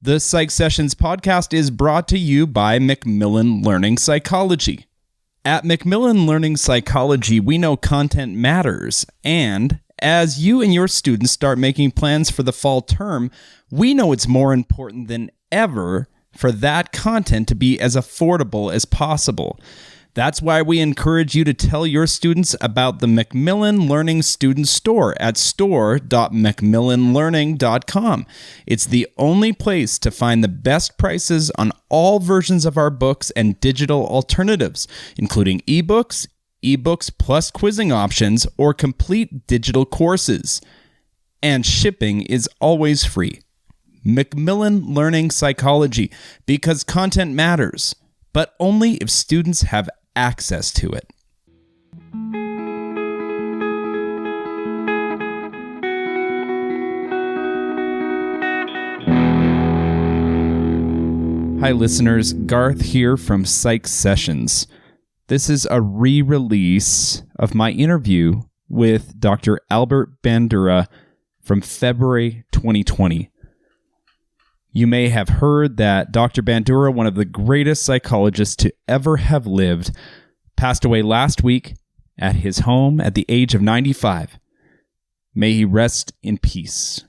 The Psych Sessions podcast is brought to you by Macmillan Learning Psychology. At Macmillan Learning Psychology, we know content matters, and as you and your students start making plans for the fall term, we know it's more important than ever for that content to be as affordable as possible. That's why we encourage you to tell your students about the Macmillan Learning Student Store at store.macmillanlearning.com. It's the only place to find the best prices on all versions of our books and digital alternatives, including ebooks, ebooks plus quizzing options, or complete digital courses. And shipping is always free. Macmillan Learning Psychology, because content matters, but only if students have access to it. Hi listeners, Garth here from Psych Sessions. This is a re-release of my interview with Dr. Albert Bandura from February 2020. You may have heard that Dr. Bandura, one of the greatest psychologists to ever have lived, passed away last week at his home at the age of 95. May he rest in peace.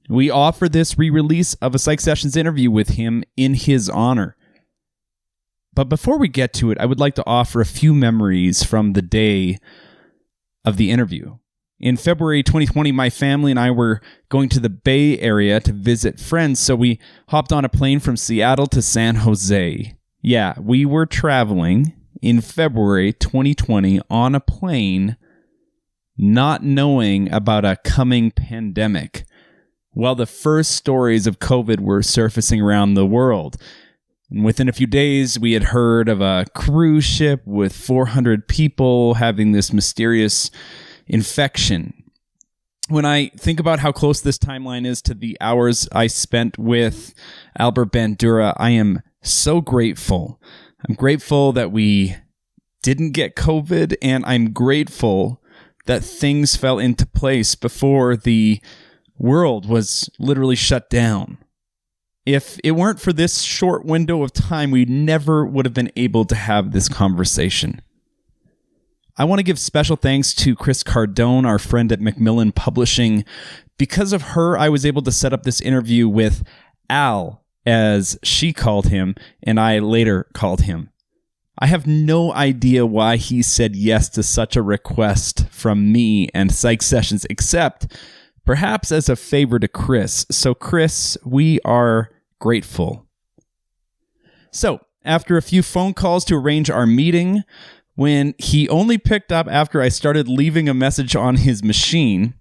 We offer this re-release of a Psych Sessions interview with him in his honor. But before we get to it, I would like to offer a few memories from the day of the interview. In February 2020, my family and I were going to the Bay Area to visit friends, so we hopped on a plane from Seattle to San Jose. Yeah, we were traveling in February 2020 on a plane, not knowing about a coming pandemic, while the first stories of COVID were surfacing around the world. And within a few days, we had heard of a cruise ship with 400 people having this mysterious infection. When I think about how close this timeline is to the hours I spent with Albert Bandura, I am so grateful. I'm grateful that we didn't get COVID, and I'm grateful that things fell into place before the world was literally shut down. If it weren't for this short window of time, we never would have been able to have this conversation. I want to give special thanks to Chris Cardone, our friend at Macmillan Publishing. Because of her, I was able to set up this interview with Al, as she called him, and I later called him. I have no idea why he said yes to such a request from me and Psych Sessions, except perhaps as a favor to Chris. So Chris, we are grateful. So, after a few phone calls to arrange our meeting, when he only picked up after I started leaving a message on his machine,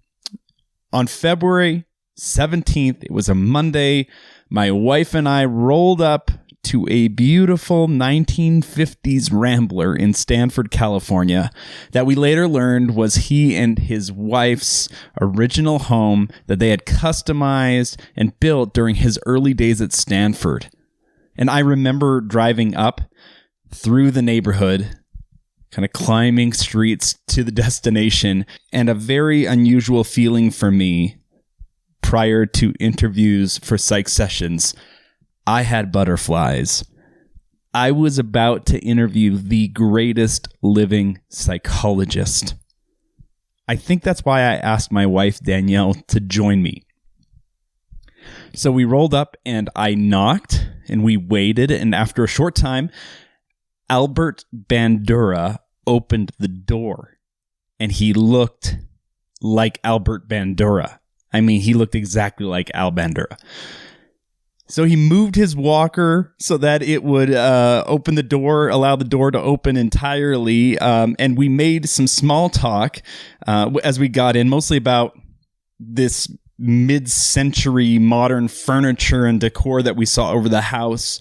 on February 17th, it was a Monday, my wife and I rolled up to a beautiful 1950s Rambler in Stanford, California, that we later learned was he and his wife's original home that they had customized and built during his early days at Stanford. And I remember driving up through the neighborhood, kind of climbing streets to the destination, and a very unusual feeling for me prior to interviews for Psych Sessions. I had butterflies. I was about to interview the greatest living psychologist. I think that's why I asked my wife, Danielle, to join me. So we rolled up and I knocked and we waited, and after a short time, Albert Bandura opened the door, and he looked like Albert Bandura. I mean, he looked exactly like Al Bandura. So he moved his walker so that it would open the door, allow the door to open entirely, and we made some small talk as we got in, mostly about this mid-century modern furniture and decor that we saw over the house,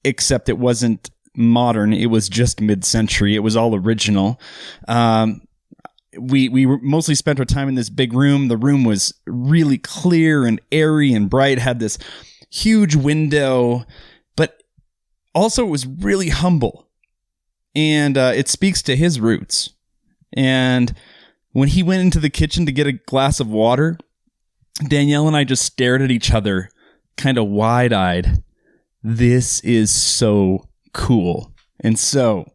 except it wasn't modern. It was just mid-century. It was all original. We mostly spent our time in this big room. The room was really clear and airy and bright, had this huge window, but also it was really humble. And it speaks to his roots. And when he went into the kitchen to get a glass of water, Danielle and I just stared at each other kind of wide-eyed, this is so cool. And so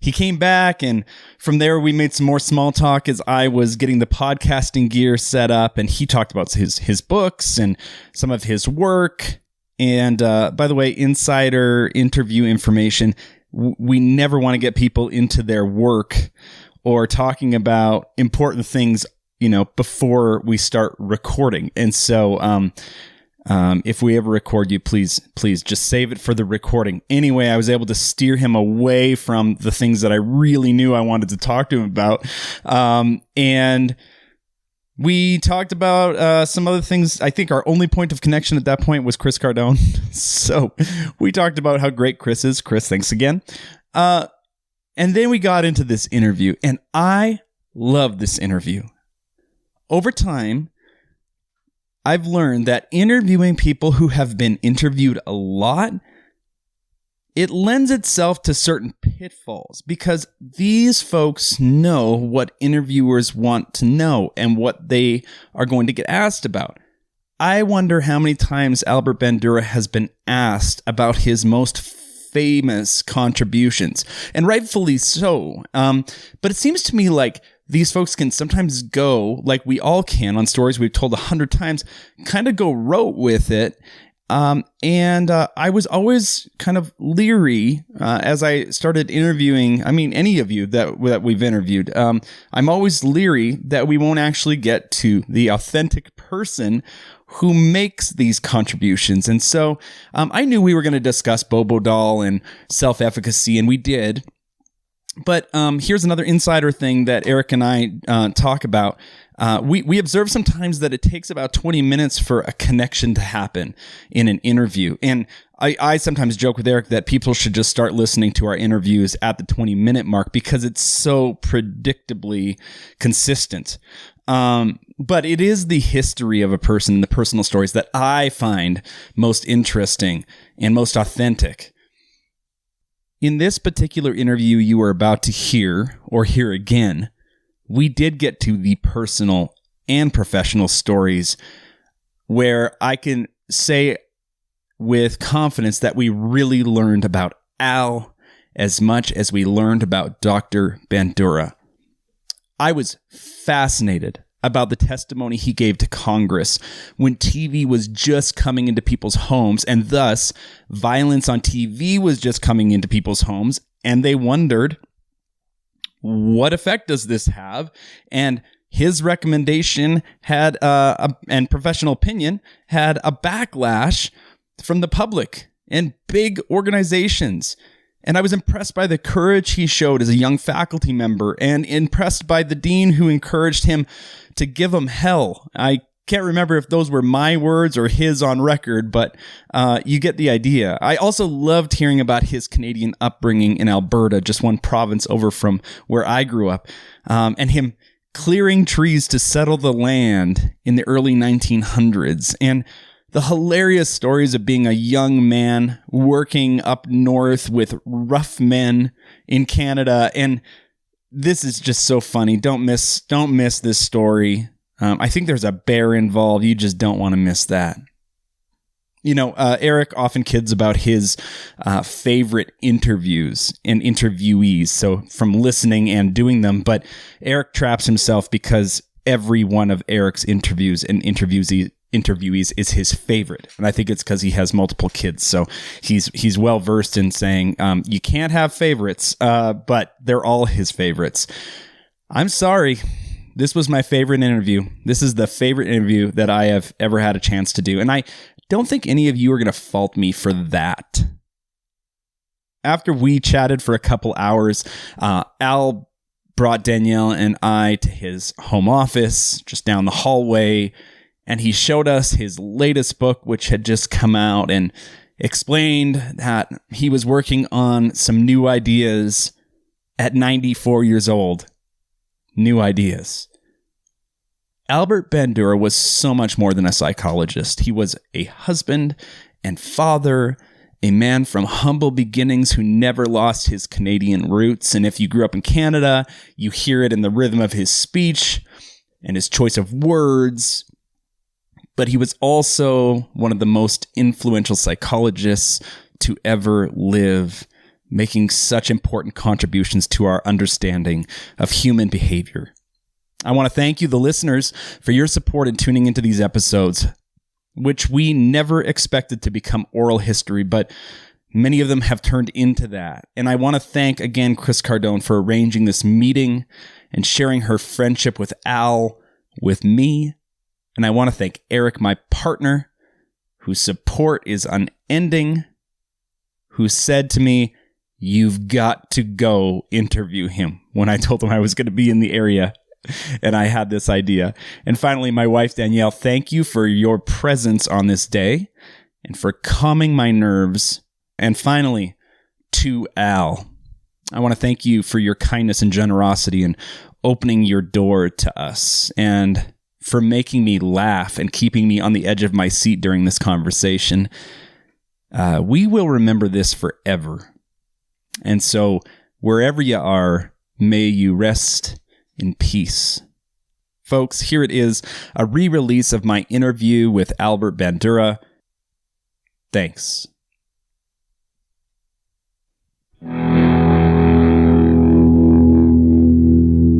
he came back, and from there we made some more small talk as I was getting the podcasting gear set up, and he talked about his books and some of his work. And by the way, insider interview information, we never want to get people into their work or talking about important things, before we start recording. And so if we ever record you, please just save it for the recording. Anyway, I was able to steer him away from the things that I really knew I wanted to talk to him about. And we talked about some other things. I think our only point of connection at that point was Chris Cardone. So we talked about how great Chris is. Chris, thanks again. And then we got into this interview, and I love this interview. Over time, I've learned that interviewing people who have been interviewed a lot, it lends itself to certain pitfalls because these folks know what interviewers want to know and what they are going to get asked about. I wonder how many times Albert Bandura has been asked about his most famous contributions, and rightfully so. But it seems to me like these folks can sometimes go, like we all can on stories we've told 100 times, kind of go rote with it. And I was always kind of leery as I started interviewing, any of you that we've interviewed. I'm always leery that we won't actually get to the authentic person who makes these contributions. And so I knew we were going to discuss Bobo Doll and self-efficacy, and we did. But here's another insider thing that Eric and I talk about. We observe sometimes that it takes about 20 minutes for a connection to happen in an interview. And I sometimes joke with Eric that people should just start listening to our interviews at the 20-minute mark because it's so predictably consistent. But it is the history of a person and the personal stories that I find most interesting and most authentic. In this particular interview you are about to hear, or hear again, we did get to the personal and professional stories where I can say with confidence that we really learned about Al as much as we learned about Dr. Bandura. I was fascinated about the testimony he gave to Congress when TV was just coming into people's homes, and thus violence on TV was just coming into people's homes, and they wondered, what effect does this have? And his recommendation had, and professional opinion, had a backlash from the public and big organizations. And I was impressed by the courage he showed as a young faculty member, and impressed by the dean who encouraged him to give him hell. I can't remember if those were my words or his on record, but you get the idea. I also loved hearing about his Canadian upbringing in Alberta, just one province over from where I grew up, and him clearing trees to settle the land in the early 1900s, and the hilarious stories of being a young man working up north with rough men in Canada. And this is just so funny. Don't miss this story. I think there's a bear involved. You just don't want to miss that. Eric often kids about his favorite interviews and interviewees, so from listening and doing them. But Eric traps himself because every one of Eric's interviews and interviewees is his favorite, and I think it's because he has multiple kids, so he's well versed in saying you can't have favorites, but they're all his favorites. I'm sorry, this was my favorite interview. This is the favorite interview that I have ever had a chance to do, and I don't think any of you are going to fault me for that. After we chatted for a couple hours, Al brought Danielle and I to his home office just down the hallway. And he showed us his latest book, which had just come out, and explained that he was working on some new ideas at 94 years old. New ideas. Albert Bandura was so much more than a psychologist. He was a husband and father, a man from humble beginnings who never lost his Canadian roots. And if you grew up in Canada, you hear it in the rhythm of his speech and his choice of words. but he was also one of the most influential psychologists to ever live, making such important contributions to our understanding of human behavior. I want to thank you, the listeners, for your support in tuning into these episodes, which we never expected to become oral history, but many of them have turned into that. And I want to thank again Chris Cardone for arranging this meeting and sharing her friendship with Al with me. And I want to thank Eric, my partner, whose support is unending, who said to me, "You've got to go interview him," when I told him I was going to be in the area and I had this idea. And finally, my wife, Danielle, thank you for your presence on this day and for calming my nerves. And finally, to Al, I want to thank you for your kindness and generosity and opening your door to us, and for making me laugh and keeping me on the edge of my seat during this conversation. We will remember this forever. And so, wherever you are, may you rest in peace. Folks, here it is, a re-release of my interview with Albert Bandura. Thanks.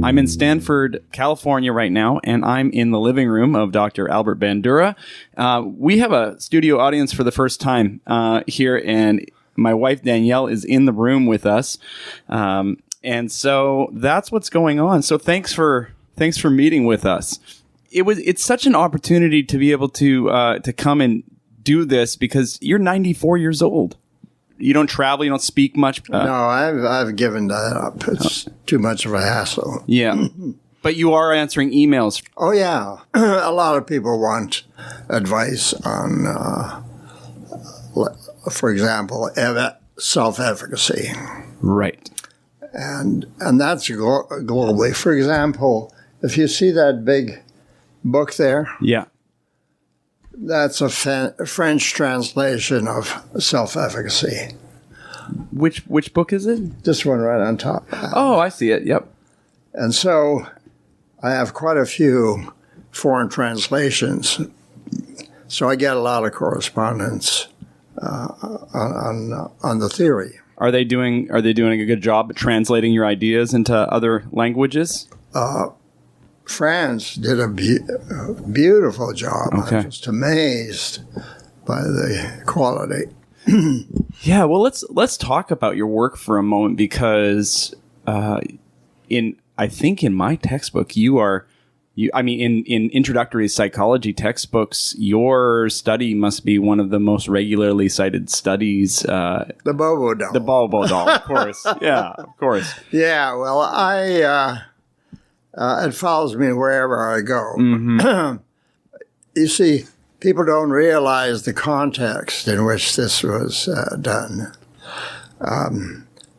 I'm in Stanford, California right now, and I'm in the living room of Dr. Albert Bandura. We have a studio audience for the first time here, and my wife Danielle is in the room with us. And so that's what's going on. So thanks for meeting with us. It's such an opportunity to be able to come and do this, because you're 94 years old. You don't travel. You don't speak much. No, I've given that up. It's too much of a hassle. Yeah, but you are answering emails. Oh yeah, a lot of people want advice on, for example, self-efficacy. Right. And that's globally. For example, if you see that big book there, yeah, that's a French translation of self-efficacy. Which book is it? This one right on top. Oh, I see it. Yep. And so I have quite a few foreign translations. So I get a lot of correspondence on the theory. Are they doing a good job at translating your ideas into other languages? France did a beautiful job. Okay. I was just amazed by the quality. Yeah, well, let's talk about your work for a moment, because I think in my textbook in introductory psychology textbooks, your study must be one of the most regularly cited studies. The Bobo doll. The Bobo doll, of course. Yeah, of course. Yeah, well, it follows me wherever I go. Mm-hmm. You see, people don't realize the context in which this was done.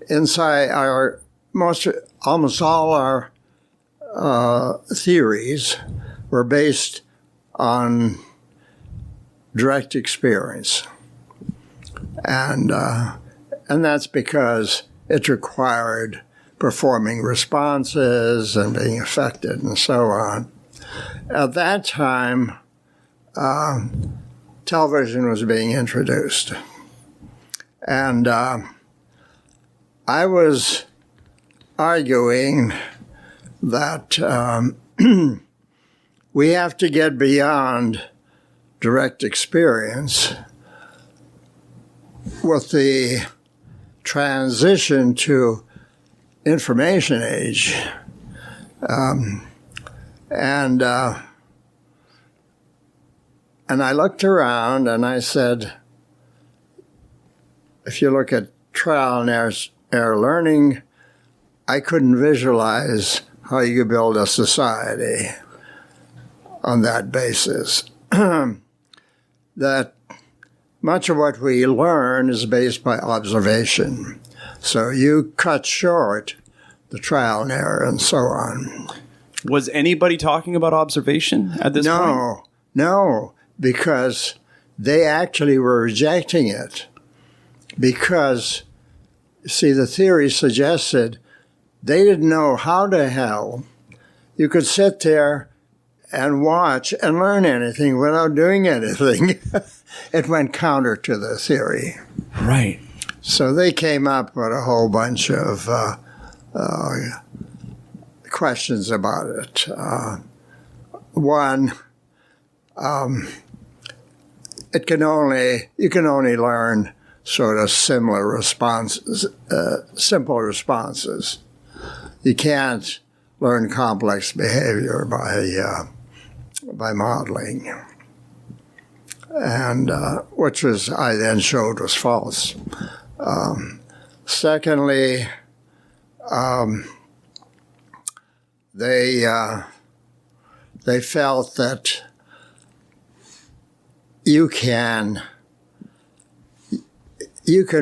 Inside almost all our theories were based on direct experience, and that's because it required performing responses and being affected and so on. At that time, television was being introduced, and I was arguing that we have to get beyond direct experience with the transition to information age. And I looked around and I said, if you look at trial and error learning, I couldn't visualize how you build a society on that basis. That much of what we learn is based by observation. So you cut short the trial and error and so on. Was anybody talking about observation at this point? No, because they actually were rejecting it. Because, see, the theory suggested they didn't know how the hell you could sit there and watch and learn anything without doing anything. It went counter to the theory. Right. So they came up with a whole bunch of questions about it. One, you can only learn sort of similar responses, simple responses. You can't learn complex behavior by modeling, and which I then showed was false. Secondly, they felt that you can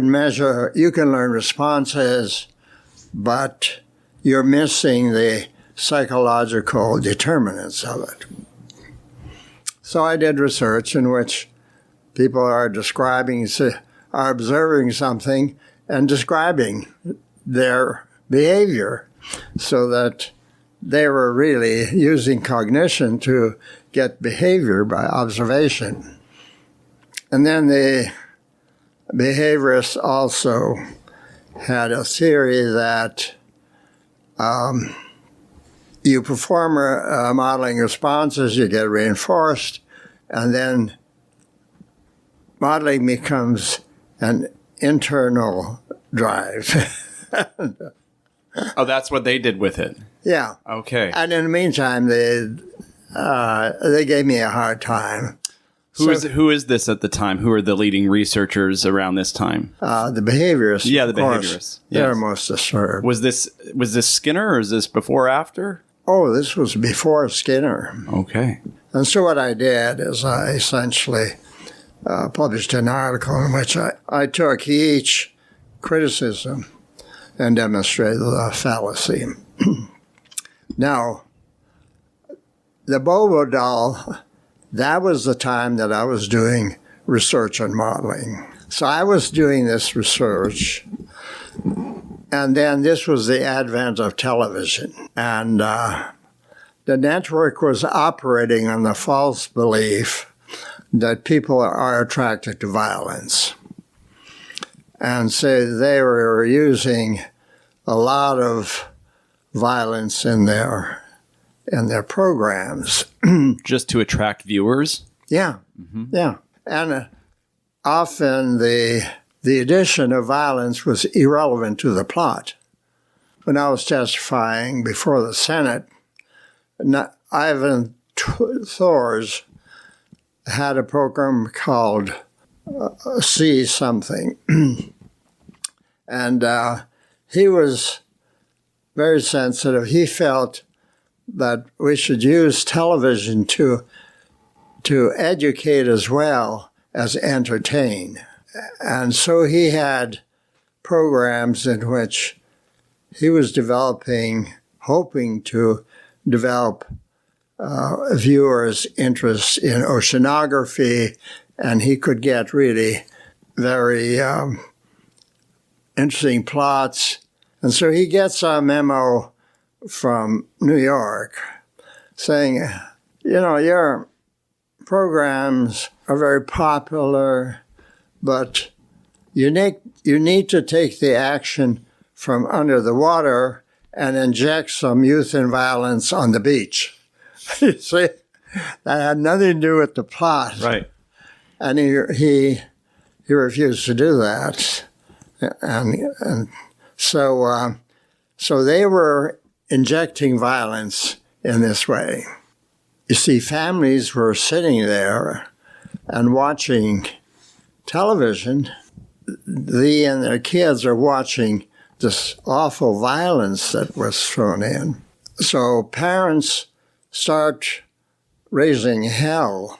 measure, you can learn responses, but you're missing the psychological determinants of it. So I did research in which people are observing something and describing their behavior, so that they were really using cognition to get behavior by observation. And then the behaviorists also had a theory that you perform modeling responses, you get reinforced, and then modeling becomes an internal drive. Oh, that's what they did with it. Yeah. Okay. And in the meantime, they gave me a hard time. Who is this at the time? Who are the leading researchers around this time? The behaviorists. Yeah, the of course, behaviorists. They're Yes. most disturbed. Was this Skinner, or is this before or after? Oh, this was before Skinner. Okay. And so what I did is I essentially published an article in which I took each criticism and demonstrated the fallacy. Now, the Bobo doll, that was the time that I was doing research on modeling. So I was doing this research, and then this was the advent of television. And the network was operating on the false belief that people are attracted to violence. And so they were using a lot of violence in their programs. Just to attract viewers? Yeah, yeah. And often the addition of violence was irrelevant to the plot. When I was testifying before the Senate, Ivan Thors had a program called See Something. And he was very sensitive. He felt that we should use television to educate as well as entertain. And so he had programs in which he was hoping to develop viewers' interest in oceanography, and he could get really very interesting plots. And so he gets a memo from New York saying, your programs are very popular, but you need to take the action from under the water and inject some youth in violence on the beach. You see, that had nothing to do with the plot. Right. And he refused to do that. And so they were injecting violence in this way. You see, families were sitting there and watching television. They and their kids are watching this awful violence that was thrown in. So parents start raising hell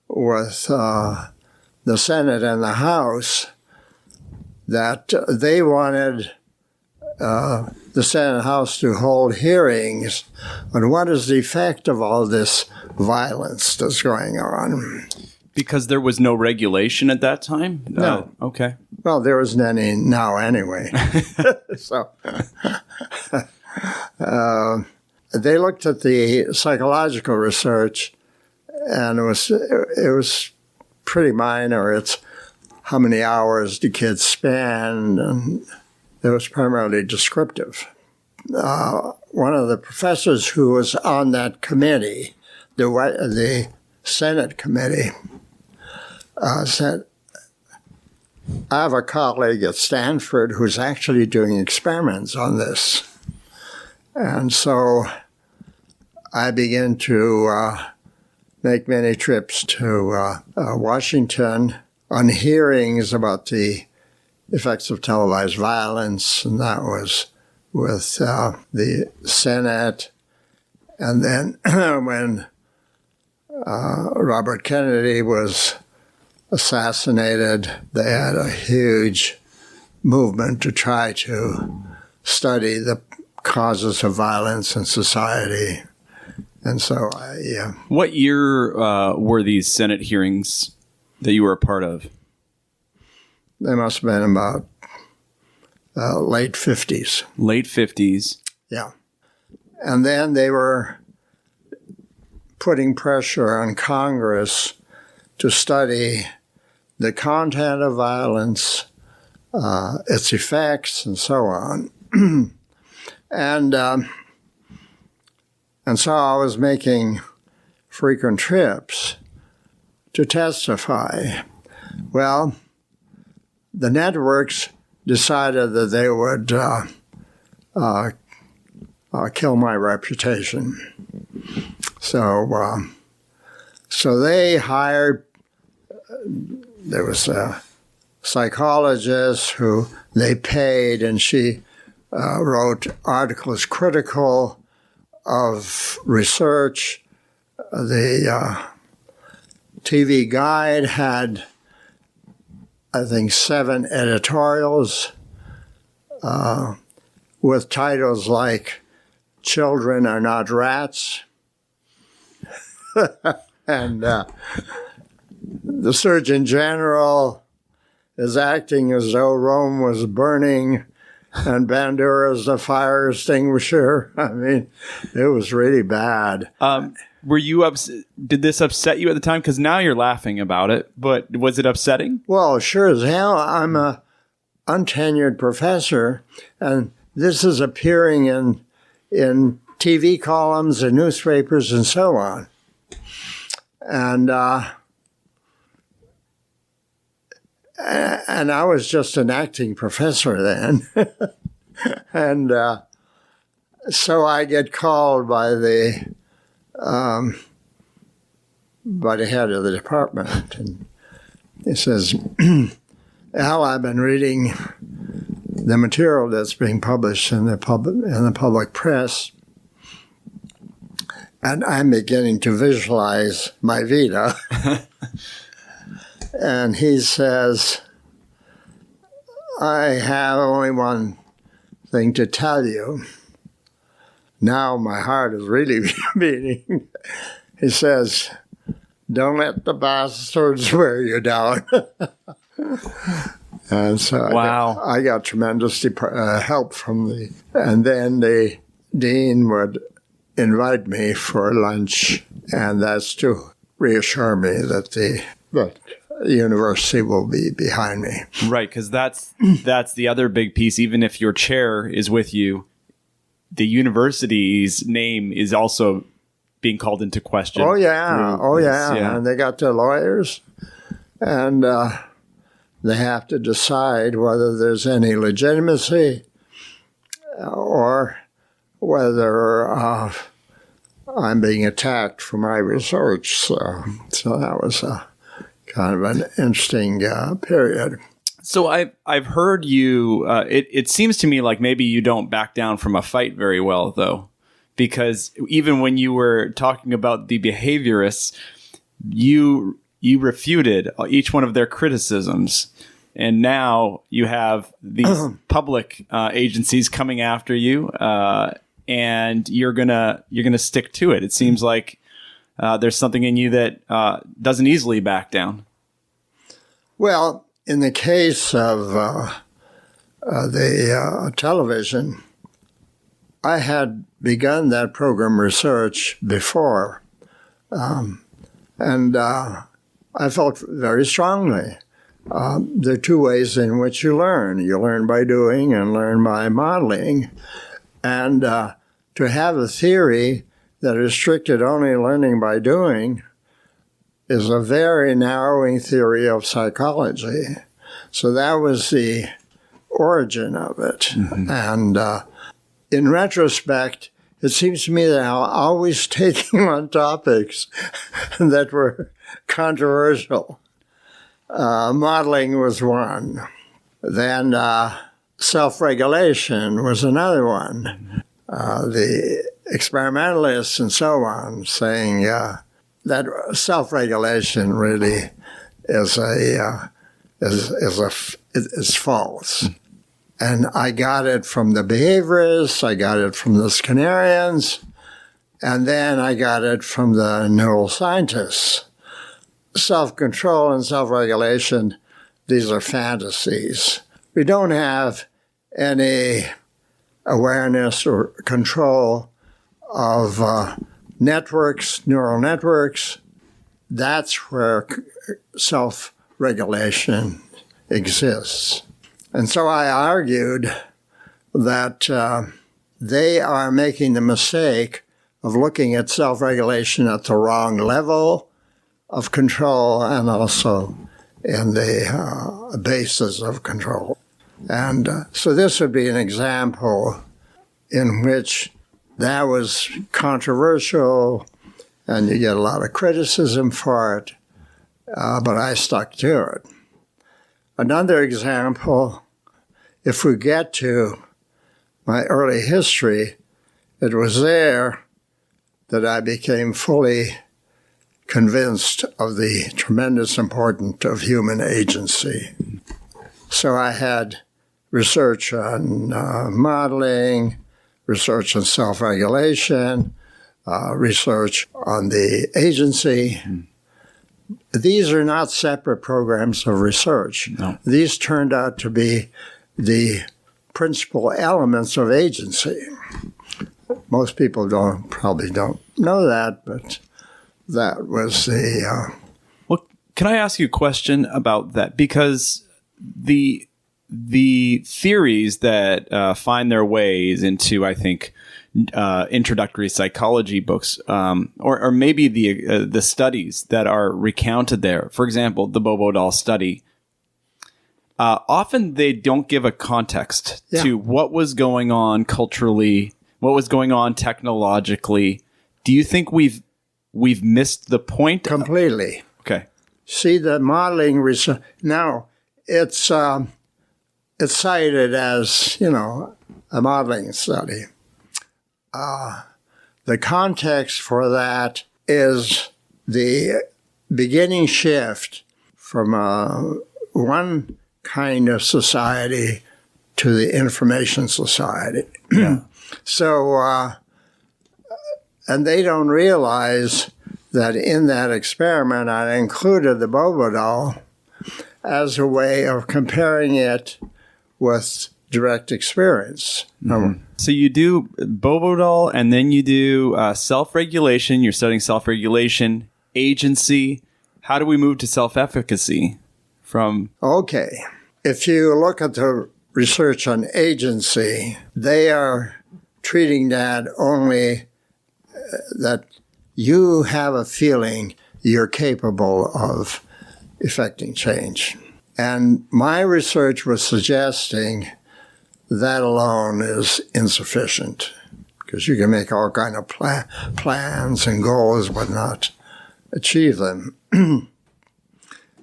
with the Senate and the House that they wanted the Senate and House to hold hearings on what is the effect of all this violence that's going on. Because there was no regulation at that time? No. Okay. Well, there isn't any now anyway. So, they looked at the psychological research, and it was pretty minor. It's how many hours do kids spend, and it was primarily descriptive. One of the professors who was on that committee, the Senate committee, said, I have a colleague at Stanford who's actually doing experiments on this. And so I began to make many trips to Washington on hearings about the effects of televised violence, and that was with the Senate. And then when Robert Kennedy was assassinated, they had a huge movement to try to study the causes of violence in society. And so What year were these Senate hearings that you were a part of? They must have been about late 50s. Late 50s. Yeah. And then they were putting pressure on Congress to study the content of violence, its effects, and so on. And so I was making frequent trips to testify. Well, the networks decided that they would kill my reputation. So they hired, there was a psychologist who they paid, and she wrote articles critical of research. The TV Guide had, I think, 7 editorials with titles like "Children Are Not Rats," and the Surgeon General is acting as though Rome was burning, and Bandura is the fire extinguisher. I mean, it was really bad. Were you did this upset you at the time? Because now you're laughing about it, but was it upsetting? Well, sure as hell. I'm a untenured professor, and this is appearing in TV columns and newspapers and so on. And I was just an acting professor then. And so I get called by the head of the department, and he says, Al, I've been reading the material that's being published in the public press, and I'm beginning to visualize my vita. And he says, I have only one thing to tell you. Now my heart is really beating. He says, don't let the bastards wear you down. And so wow. I got tremendous help from and then the dean would invite me for lunch, and that's to reassure me that the university will be behind me. Right, because that's the other big piece. Even if your chair is with you, the university's name is also being called into question. Oh, yeah. Yeah. And they got their lawyers, and they have to decide whether there's any legitimacy or whether I'm being attacked for my research. So that was kind of an interesting period. So I've heard you. It seems to me like maybe you don't back down from a fight very well, though, because even when you were talking about the behaviorists, you refuted each one of their criticisms, and now you have these public agencies coming after you, and you're gonna stick to it. It seems like there's something in you that doesn't easily back down. Well, in the case of the television, I had begun that program research before, and I felt very strongly. There are two ways in which you learn. You learn by doing and learn by modeling. And to have a theory that is restricted only learning by doing is a very narrowing theory of psychology. So that was the origin of it. And in retrospect, it seems to me that I'm always taking on topics that were controversial. Modeling was one. Then self-regulation was another one. The experimentalists and so on saying that self-regulation really is false. And I got it from the behaviorists, I got it from the Skinnerians, and then I got it from the neuroscientists. Self-control and self-regulation, these are fantasies. We don't have any awareness or control of networks, neural networks. That's where self-regulation exists. And so I argued that they are making the mistake of looking at self-regulation at the wrong level of control and also in the basis of control. And so this would be an example in which that was controversial and you get a lot of criticism for it, but I stuck to it. Another example, if we get to my early history, it was there that I became fully convinced of the tremendous importance of human agency. So I had research on modeling, research on self-regulation, research on the agency. These are not separate programs of research. No. These turned out to be the principal elements of agency. Most people probably don't know that, but that was the... Well, can I ask you a question about that? Because the theories that find their ways into, I think, introductory psychology books, or maybe the studies that are recounted there. For example, the Bobo doll study. Often they don't give a context to what was going on culturally, what was going on technologically. Do you think we've missed the point? Completely. Okay. See, the modeling research now it's cited as a modeling study. The context for that is the beginning shift from one kind of society to the information society. Yeah. So, and they don't realize that in that experiment I included the Bobo doll as a way of comparing it with direct experience. Mm-hmm. So you do Bobo doll, and then you do self-regulation. You're studying self-regulation, agency. How do we move to self-efficacy from... Okay. If you look at the research on agency, they are treating that only that you have a feeling you're capable of effecting change. And my research was suggesting that alone is insufficient, because you can make all kind of plans and goals but not achieve them.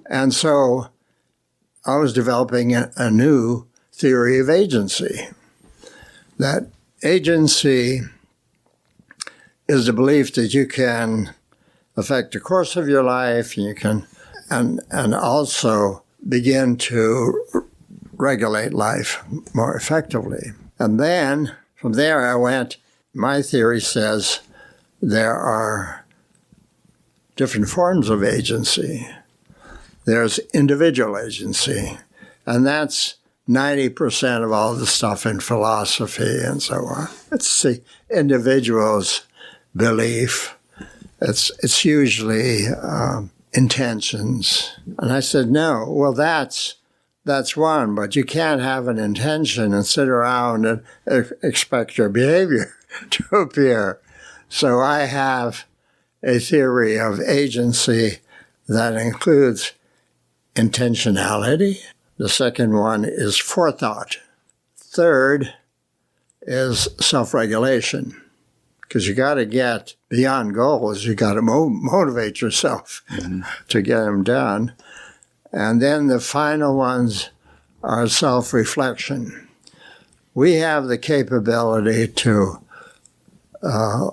And so I was developing a new theory of agency. That agency is the belief that you can affect the course of your life, and you can and also begin to regulate life more effectively. And then from there I went, my theory says there are different forms of agency. There's individual agency, and that's 90% of all the stuff in philosophy and so on. It's the individual's belief. It's usually intentions. And I said, no, well, that's one, but you can't have an intention and sit around and expect your behavior to appear. So I have a theory of agency that includes intentionality. The second one is forethought. Third is self-regulation, because you got to get beyond goals. You got to motivate yourself to get them done. And then the final ones are self-reflection. We have the capability to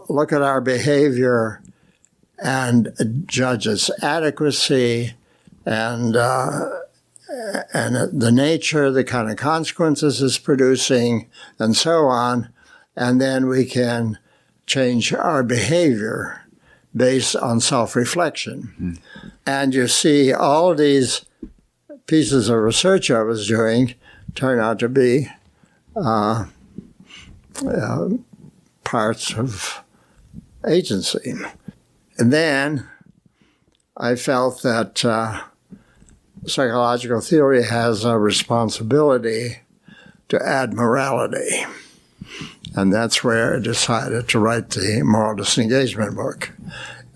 look at our behavior and judge its adequacy and the nature, the kind of consequences it's producing, and so on. And then we can change our behavior based on self-reflection. And you see, all these pieces of research I was doing turn out to be parts of agency. And then I felt that psychological theory has a responsibility to add morality. And that's where I decided to write the moral disengagement book,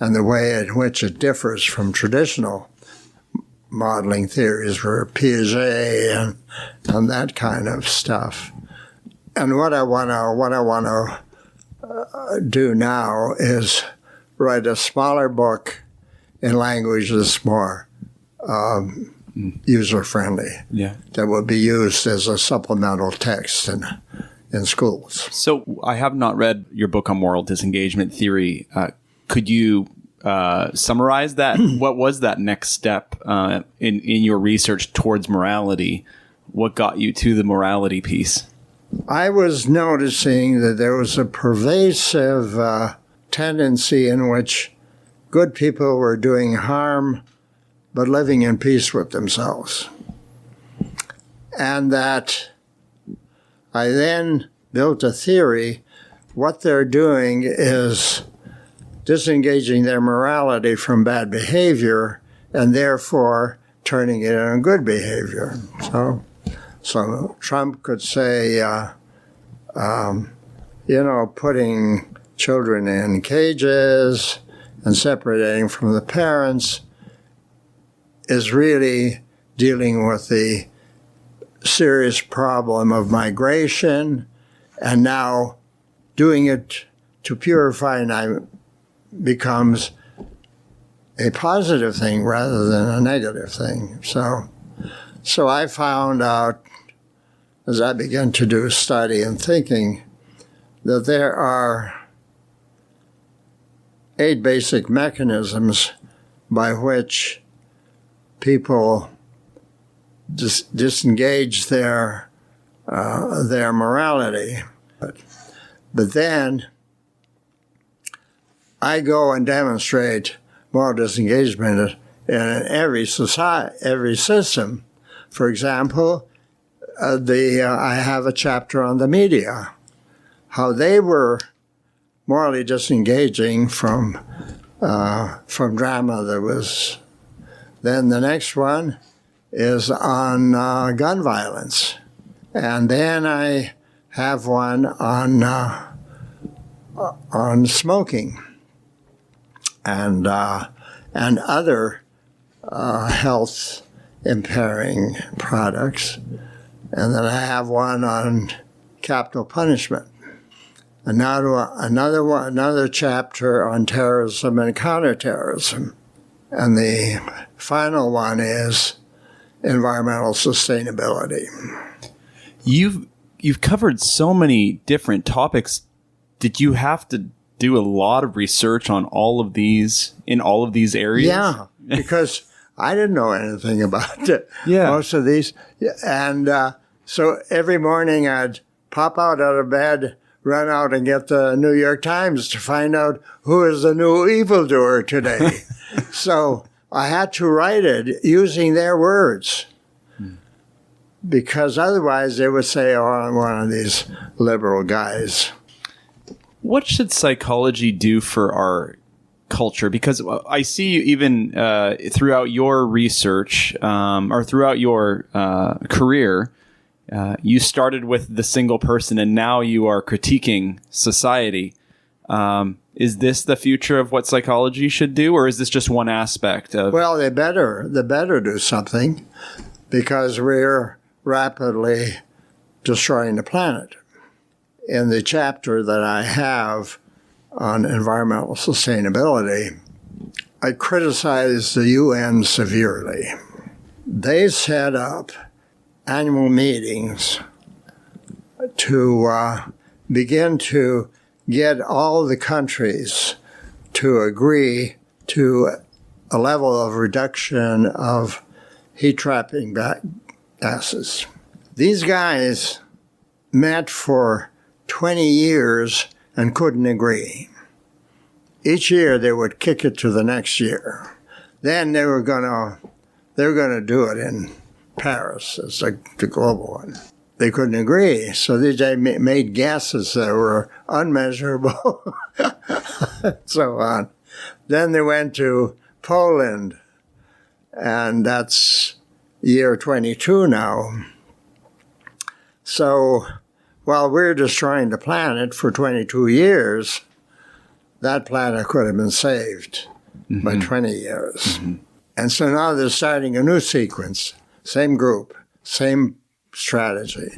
and the way in which it differs from traditional modeling theories were Piaget and that kind of stuff. And what I want to do now is write a smaller book in language that's more user-friendly, that will be used as a supplemental text in schools. So I have not read your book on moral disengagement theory. Could you summarize that? What was that next step in your research towards morality? What got you to the morality piece? I was noticing that there was a pervasive tendency in which good people were doing harm but living in peace with themselves. And that I then built a theory. What they're doing is disengaging their morality from bad behavior and therefore turning it into good behavior. So Trump could say, putting children in cages and separating from the parents is really dealing with the serious problem of migration, and now doing it to purify becomes a positive thing rather than a negative thing. So I found out, as I began to do study and thinking, that there are 8 basic mechanisms by which people disengage their morality. But then I go and demonstrate moral disengagement in every society, every system. For example, I have a chapter on the media, how they were morally disengaging from drama that was. Then the next one is on gun violence, and then I have one on smoking and other health impairing products, and then I have one on capital punishment. Another chapter on terrorism and counterterrorism, and the final one is environmental sustainability. You've covered so many different topics. Did you have to do a lot of research on all of these in all of these areas? Yeah, because I didn't know anything about most of these. And so every morning I'd pop out of bed, run out and get the New York Times to find out who is the new evildoer today. So I had to write it using their words. because otherwise they would say, oh, I'm one of these liberal guys. What should psychology do for our culture? Because I see even throughout your research or throughout your career, you started with the single person and now you are critiquing society. Is this the future of what psychology should do, or is this just one aspect of? Well, they better do something, because we're rapidly destroying the planet. In the chapter that I have on environmental sustainability, I criticize the UN severely. They set up annual meetings to begin to get all the countries to agree to a level of reduction of heat-trapping gases. These guys met for 20 years and couldn't agree. Each year they would kick it to the next year. Then they were going to do it in Paris as the global one. They couldn't agree, so they made gases that were unmeasurable, so on. Then they went to Poland, and that's year 22 now. So while we're destroying the planet for 22 years, that planet could have been saved by 20 years. Mm-hmm. And so now they're starting a new sequence, same group, same strategy.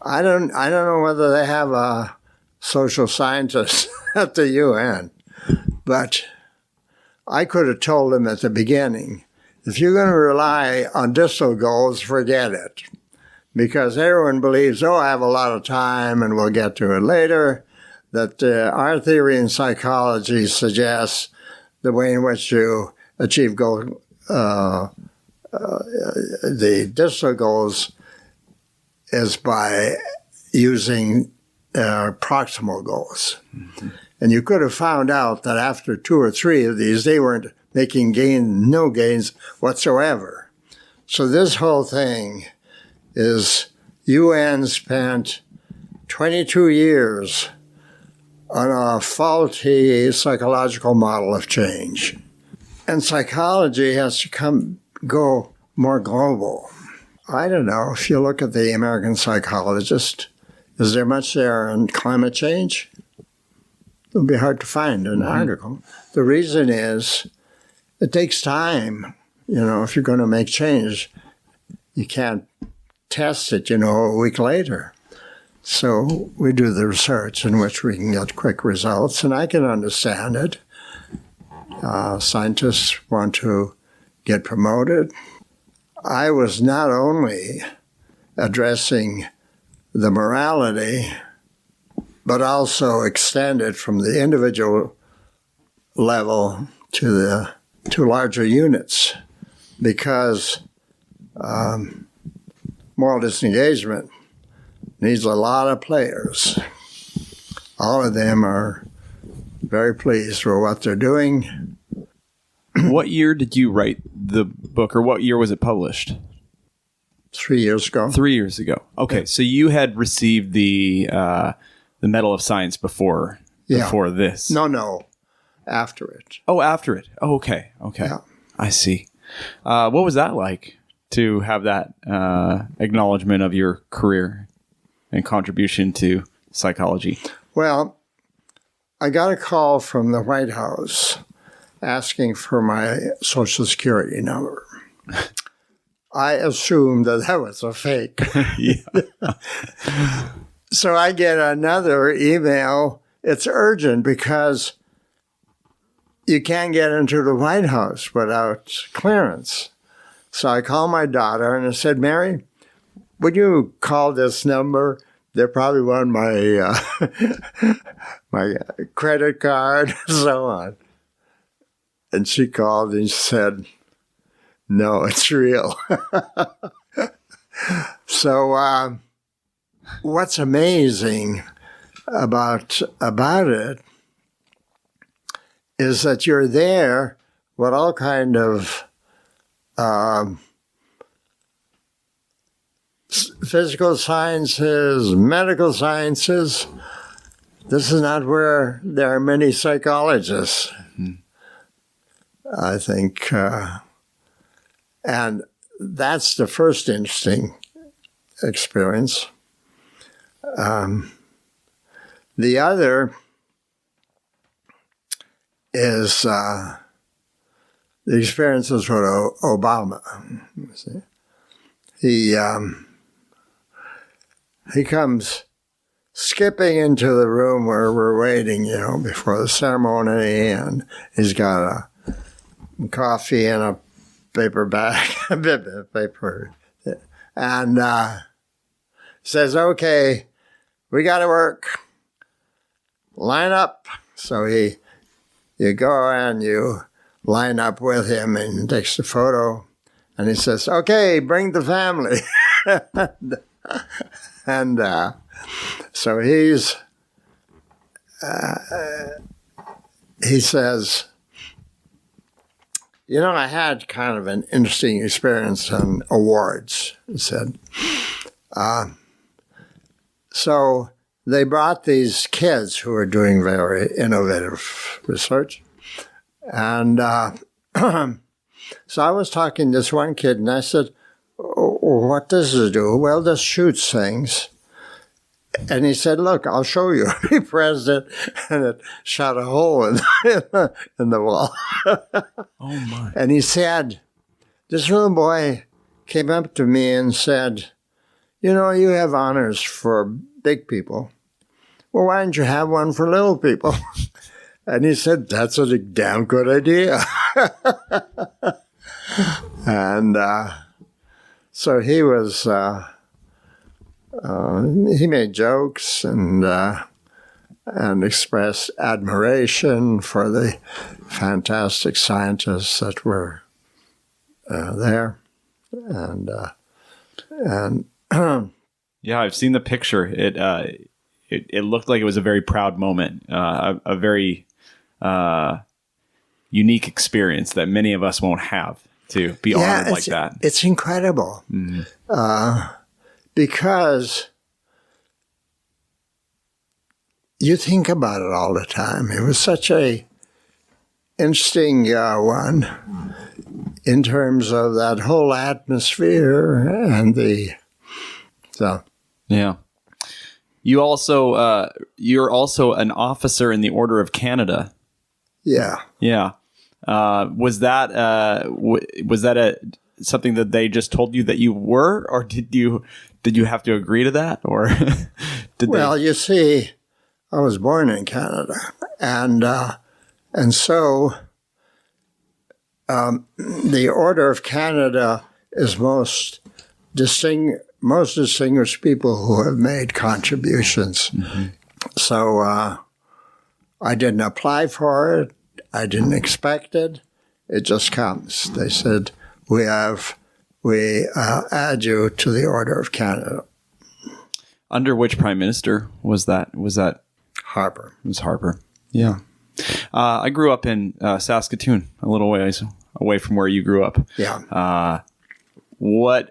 I don't know whether they have a social scientist at the UN, but I could have told them at the beginning, if you're going to rely on distal goals, forget it. Because everyone believes, I have a lot of time and we'll get to it later, that our theory in psychology suggests the way in which you achieve goal, the distal goals is by using proximal goals. Mm-hmm. And you could have found out that after 2 or 3 of these, they weren't making no gains whatsoever. So this whole thing is UN spent 22 years on a faulty psychological model of change. And psychology has to go more global. I don't know, if you look at the American psychologist, is there much there on climate change? It would be hard to find an article. The reason is it takes time. If you're going to make change, you can't test it, a week later. So we do the research in which we can get quick results, and I can understand it. Scientists want to get promoted. I was not only addressing the morality, but also extended from the individual level to larger units, because moral disengagement needs a lot of players. All of them are very pleased with what they're doing. What year did you write the book, or what year was it published? 3 years ago. 3 years ago. Okay, yeah. So you had received the Medal of Science before this. No, after it. Oh, after it. Oh, okay. Yeah. I see. What was that like to have that acknowledgement of your career and contribution to psychology? Well, I got a call from the White House asking for my Social Security number. I assumed that was a fake. So I get another email. It's urgent because you can't get into the White House without clearance. So I called my daughter and I said, Mary, would you call this number? They probably want my my credit card and so on. And she called and said, no, it's real. So what's amazing about it is that you're there with all kind of physical sciences, medical sciences. This is not where there are many psychologists, I think. And that's the first interesting experience. The other is the experiences with Obama. You see. He comes skipping into the room where we're waiting, before the ceremony, and he's got a coffee in a paper bag, paper, and says, "Okay, we got to work. Line up." So you go and you line up with him and takes the photo, and he says, "Okay, bring the family." And so he says, "I had kind of an interesting experience on awards," he said. So they brought these kids who were doing very innovative research. And so I was talking to this one kid, and I said, "What does it do?" "Well, this shoots things." And he said, "Look, I'll show you." He pressed it, and it shot a hole in the wall. Oh, my. And he said, this little boy came up to me and said, "You have honors for big people. Well, why don't you have one for little people?" And he said, "That's a damn good idea." And so he was, he made jokes and expressed admiration for the fantastic scientists that were there. And Yeah, I've seen the picture. It looked like it was a very proud moment, a very unique experience that many of us won't have, to be honored like that. It's incredible. Because you think about it all the time. It was such a interesting one in terms of that whole atmosphere and Yeah. You're also an officer in the Order of Canada. Yeah. Yeah. Was that something that they just told you that you were, or did you have to agree to that, or Well, you see, I was born in Canada, and so the Order of Canada is most distinguished people who have made contributions. Mm-hmm. So I didn't apply for it. I didn't expect it. It just comes. They said, we add you to the Order of Canada. Under which prime minister was that? Was that Harper? It was Harper. Yeah. I grew up in Saskatoon, a little ways away from where you grew up. Yeah. What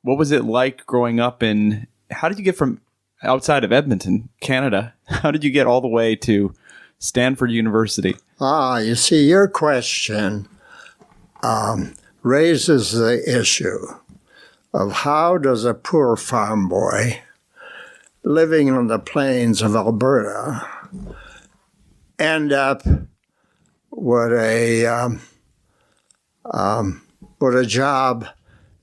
was it like growing up in? How did you get from outside of Edmonton, Canada? How did you get all the way to Stanford University? You see, your question raises the issue of how does a poor farm boy living on the plains of Alberta end up with a job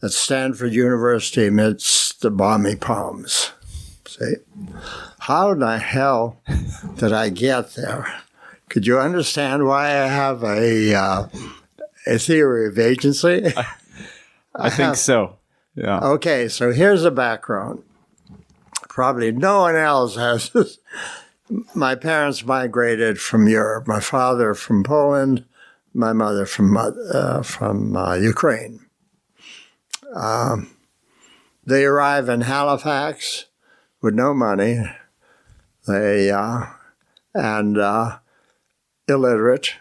at Stanford University amidst the balmy palms. See, how in the hell did I get there? Could you understand why I have a theory of agency? I think so. Yeah. Okay, so here's the background. Probably no one else has this. My parents migrated from Europe. My father from Poland, my mother from Ukraine. They arrive in Halifax with no money. They and illiterate.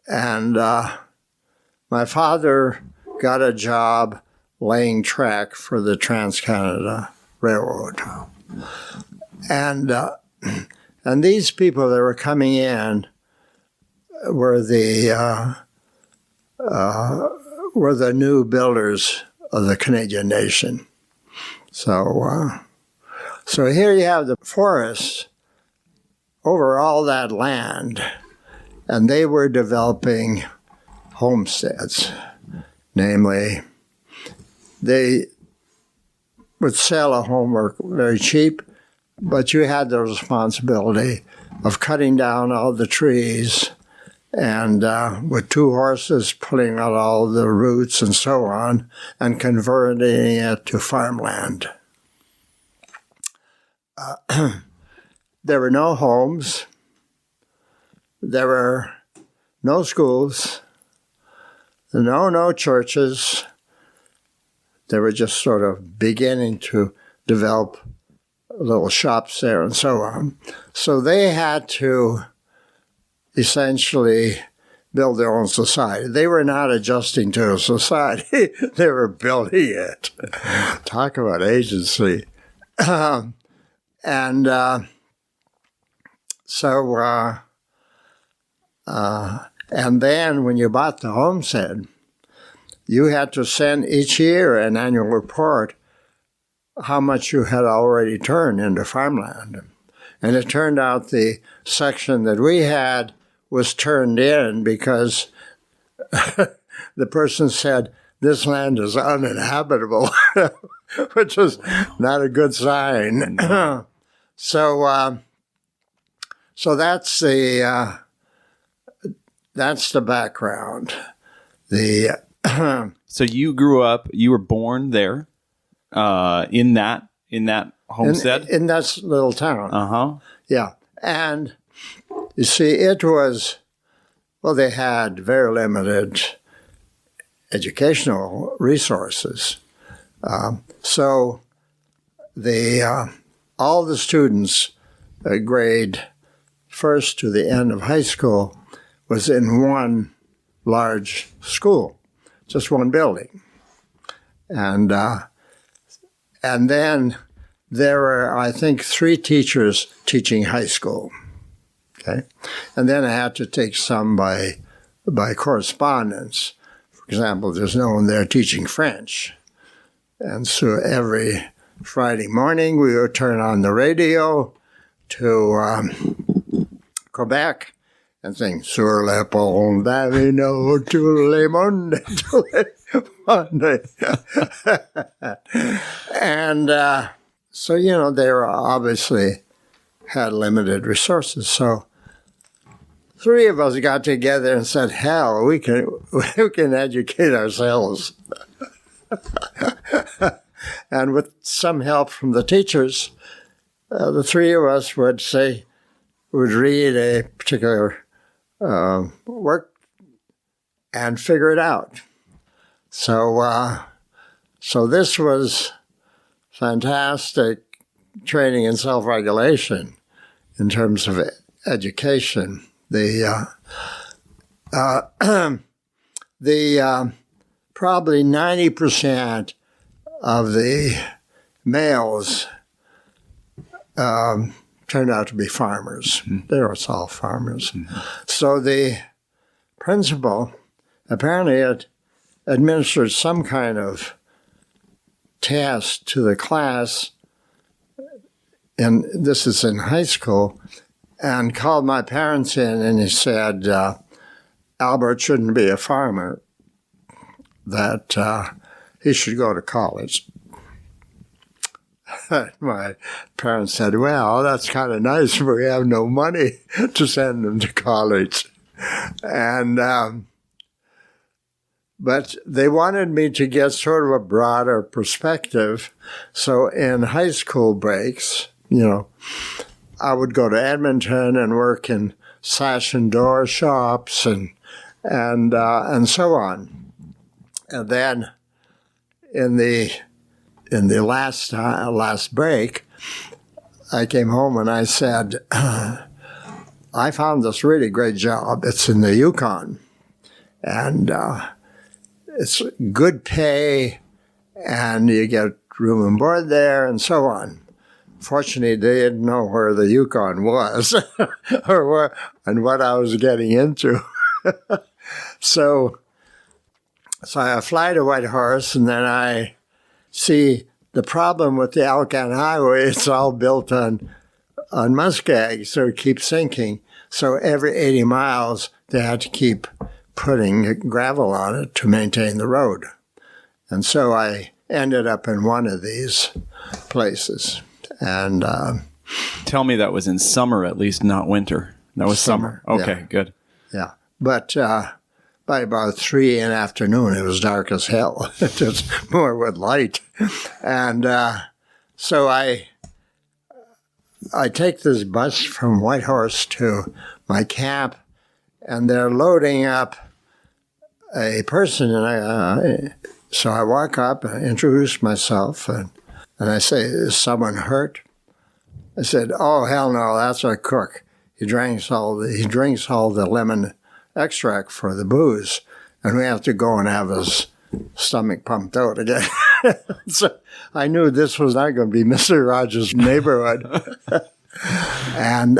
And my father got a job laying track for the Trans-Canada Railroad. And these people that were coming in were the new builders of the Canadian nation. So here you have the forests over all that land, and they were developing homesteads. Namely, they would sell a home very cheap, but you had the responsibility of cutting down all the trees and with 2 horses pulling out all the roots and so on and converting it to farmland. There were no homes. There were no schools. No churches. They were just sort of beginning to develop little shops there and so on. So they had to essentially build their own society. They were not adjusting to a society. They were building it. Talk about agency. And then when you bought the homestead, you had to send each year an annual report how much you had already turned into farmland. And it turned out the section that we had was turned in because the person said, this land is uninhabitable, which is not a good sign. So that's the background. So you grew up, you were born there, in that homestead? In that little town. Uh-huh. Yeah. And you see, it was, well, they had very limited educational resources. So all the students, grade first to the end of high school, was in one large school, just one building. And then there were, I think, 3 teachers teaching high school. Okay, and then I had to take some by correspondence. For example, there's no one there teaching French. And so every Friday morning we would turn on the radio to Quebec and sing Sur le pont d'Avignon tous les mondes, tous les mondes. And so, they were obviously had limited resources. So 3 of us got together and said, hell, we can educate ourselves. And with some help from the teachers, the 3 of us would read a particular work and figure it out. So this was fantastic training in self-regulation in terms of education. The probably 90% of the males turned out to be farmers. They were all farmers. Mm-hmm. So the principal apparently had administered some kind of test to the class, and this is in high school, and called my parents in, and he said, Albert shouldn't be a farmer, that he should go to college. My parents said, well, that's kind of nice, but we have no money to send him to college. And but they wanted me to get sort of a broader perspective. So in high school breaks, I would go to Edmonton and work in sash and door shops and so on. And then in the last break, I came home and I said, I found this really great job. It's in the Yukon, and it's good pay, and you get room and board there and so on. Fortunately, they didn't know where the Yukon was and what I was getting into. So I fly to Whitehorse, and then I see the problem with the Alcan Highway. It's all built on muskeg, so it keeps sinking. So every 80 miles, they had to keep putting gravel on it to maintain the road. And so I ended up in one of these places. And tell me that was in summer, at least, not winter. That was summer. Okay, yeah. Good. Yeah. But by about 3 in the afternoon, it was dark as hell. Just more with light. And so I take this bus from Whitehorse to my camp, and they're loading up a person. And so I walk up and introduce myself, and I say, "Is someone hurt?" I said, "Oh, hell no, that's our cook. He drinks all the lemon extract for the booze, and we have to go and have his stomach pumped out again." So I knew this was not going to be Mr. Rogers' neighborhood. And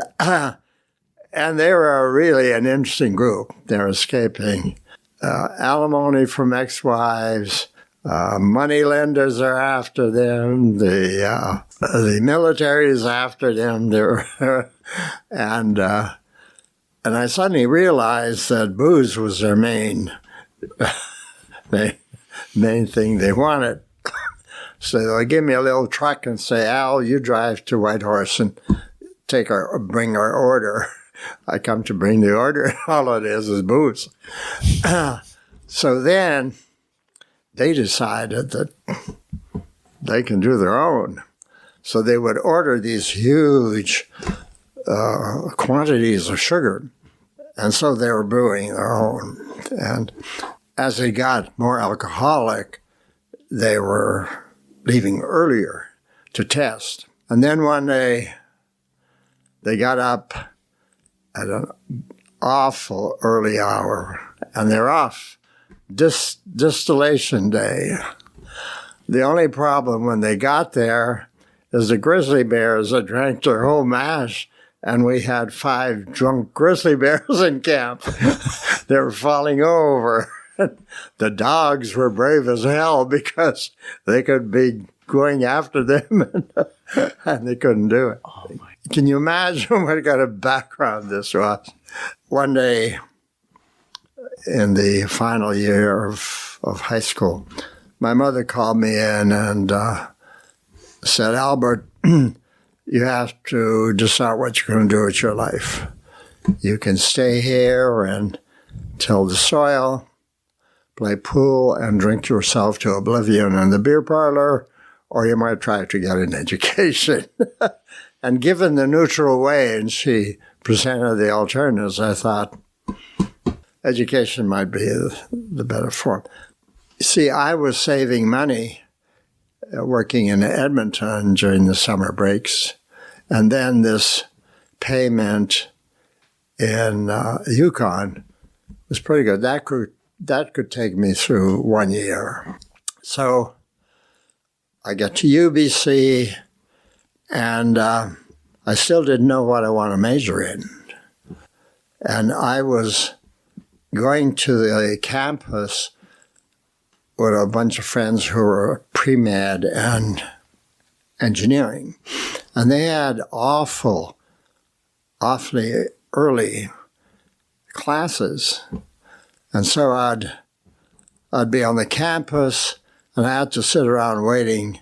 they were really an interesting group. They're escaping alimony from ex-wives. Money lenders are after them. The military is after them. And I suddenly realized that booze was their main thing they wanted. So they give me a little truck and say, "Al, you drive to Whitehorse and bring our order." I come to bring the order. All it is booze. So then they decided that they can do their own. So they would order these huge quantities of sugar. And so they were brewing their own. And as they got more alcoholic, they were leaving earlier to test. And then one day, they got up at an awful early hour, and they're off distillation day. The only problem when they got there is the grizzly bears had drank their whole mash, and we had 5 drunk grizzly bears in camp. They were falling over. The dogs were brave as hell because they could be going after them, and they couldn't do it. Oh my. Can you imagine what kind of background this was? One day in the final year of high school, my mother called me in and said, "Albert, you have to decide what you're going to do with your life. You can stay here and till the soil, play pool, and drink yourself to oblivion in the beer parlor, or you might try to get an education." And given the neutral way, and she presented the alternatives, I thought education might be the better form. See, I was saving money working in Edmonton during the summer breaks, and then this payment in Yukon was pretty good. That could take me through 1 year. So I get to UBC, and I still didn't know what I want to major in. And I was going to the campus with a bunch of friends who were pre-med and engineering. And they had awfully early classes. And so I'd be on the campus, and I had to sit around waiting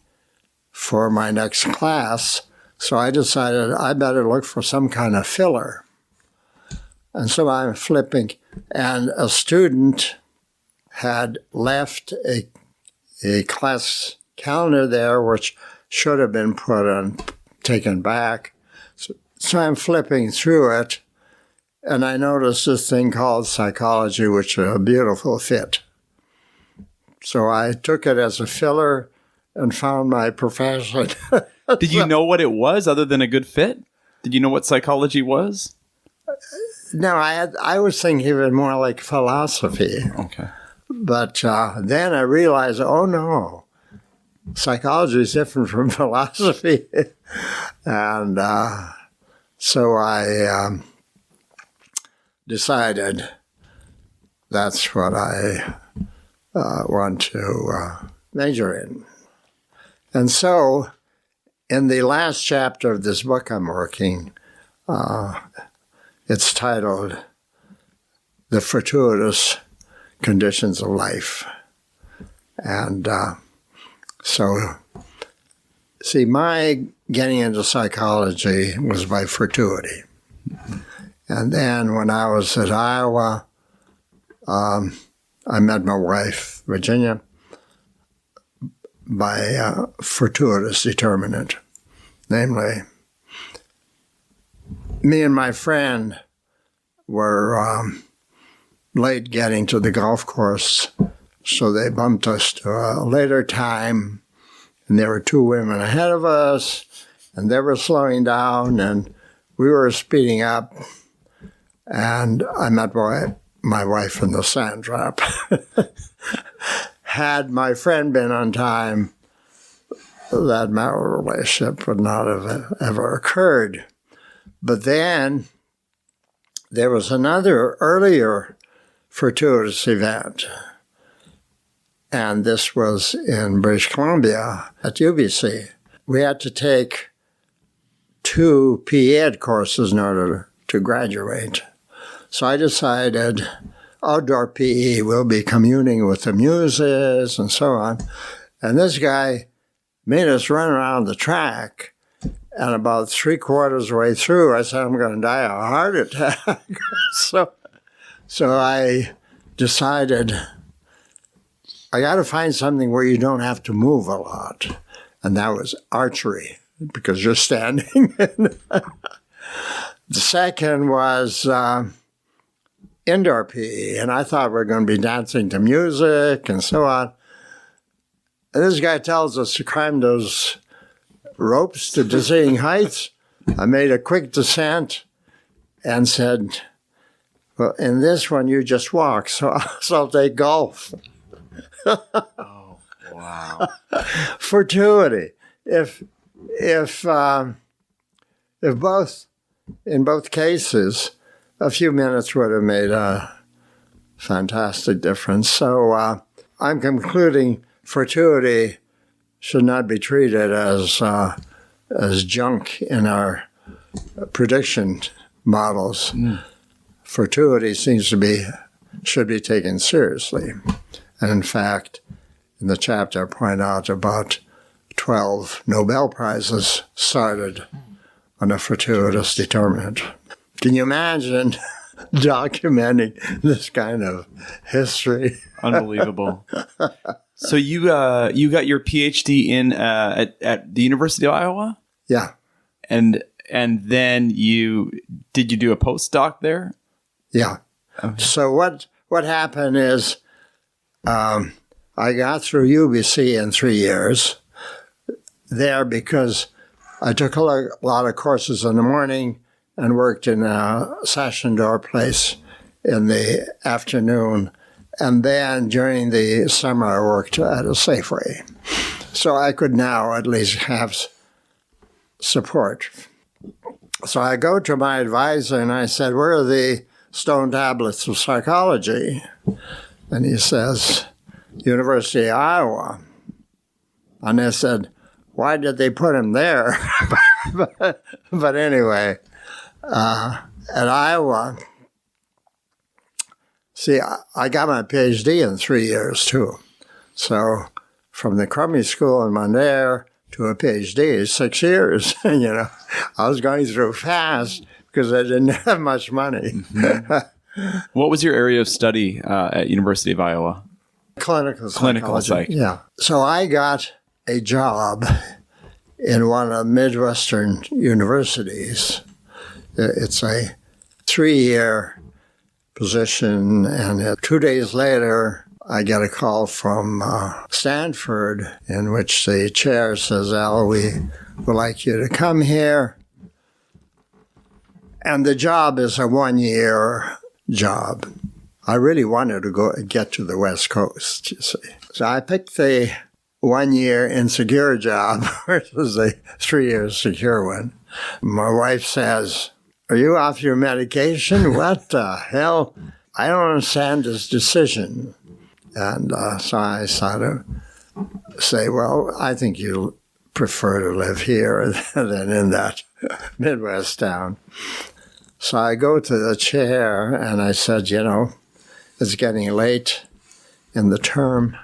for my next class. So I decided I better look for some kind of filler. And so I'm flipping, and a student had left a class calendar there, which should have been taken back. So I'm flipping through it, and I noticed this thing called psychology, which is a beautiful fit. So I took it as a filler and found my profession. Did you know what it was other than a good fit? Did you know what psychology was? No, I was thinking of it more like philosophy. Okay. But then I realized, oh no, psychology is different from philosophy. And so I decided that's what I want to major in. And so in the last chapter of this book I'm working, it's titled The Fortuitous Conditions of Life. And so, see, my getting into psychology was by fortuity. And then when I was at Iowa, I met my wife, Virginia, by fortuitous determinant. Namely, me and my friend were late getting to the golf course, so they bumped us to a later time, and there were two women ahead of us, and they were slowing down, and we were speeding up, and I met my wife in the sand trap. Had my friend been on time, that marital relationship would not have ever occurred. But then there was another earlier fortuitous event, and this was in British Columbia at UBC. We had to take 2 PE Ed courses in order to graduate. So I decided outdoor PE will be communing with the muses and so on. And this guy made us run around the track. And about 3/4 way through, I said, I'm going to die of a heart attack. So I decided I got to find something where you don't have to move a lot. And that was archery, because you're standing. The second was indoor PE, and I thought we were going to be dancing to music and so on. And this guy tells us to climb those ropes to dizzying heights. I made a quick descent and said, well, in this one, you just walk, so I'll take golf. Oh, wow. Fortuity. If in both cases, a few minutes would have made a fantastic difference. So I'm concluding fortuity should not be treated as junk in our prediction models. Fortuity should be taken seriously. And in fact, in the chapter, I point out about 12 Nobel Prizes started on a fortuitous determinant. Can you imagine documenting this kind of history? Unbelievable. So you got your PhD in at the University of Iowa? Yeah. And then did you do a postdoc there? Yeah. Okay. So what happened is I got through UBC in 3 years there because I took a lot of courses in the morning and worked in a session door place in the afternoon. And then during the summer, I worked at a Safeway. So I could now at least have support. So I go to my advisor and I said, where are the stone tablets of psychology? And he says, University of Iowa. And I said, why did they put him there? but anyway, at Iowa, see, I got my PhD in 3 years, too. So from the crummy school in Bandura to a PhD is 6 years. I was going through fast because I didn't have much money. Mm-hmm. What was your area of study at University of Iowa? Clinical psych. Yeah. So I got a job in one of Midwestern universities. It's a 3-year position, and 2 days later, I get a call from Stanford in which the chair says, Al, we would like you to come here. And the job is a 1-year job. I really wanted to get to the West Coast, you see. So I picked the 1 year insecure job versus a 3-year secure one. My wife says, "Are you off your medication? What the hell? I don't understand this decision." And so I sort of say, "Well, I think you prefer to live here than in that Midwest town." So I go to the chair and I said, "It's getting late in the term,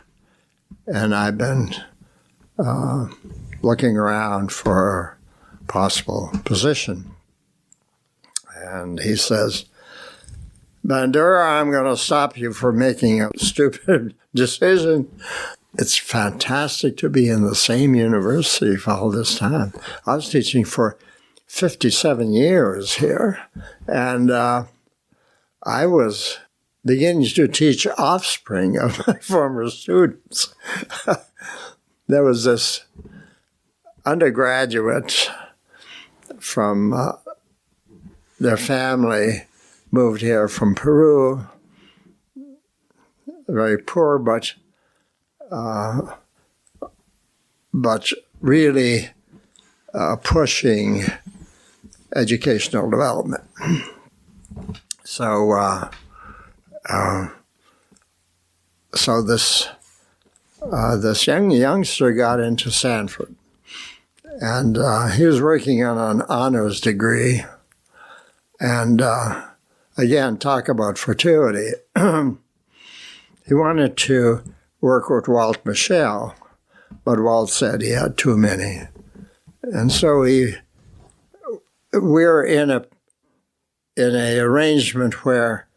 and I've been looking around for a possible position." And he says, "Bandura, I'm going to stop you from making a stupid decision. It's fantastic to be in the same university for all this time. I was teaching for 57 years here, and I was beginning to teach offspring of my former students." There was this undergraduate from their family moved here from Peru, very poor, but really pushing educational development. So this youngster got into Stanford, and he was working on an honors degree. And again, talk about fortuity. He wanted to work with Walt Michel, but Walt said he had too many. And so we're in an arrangement where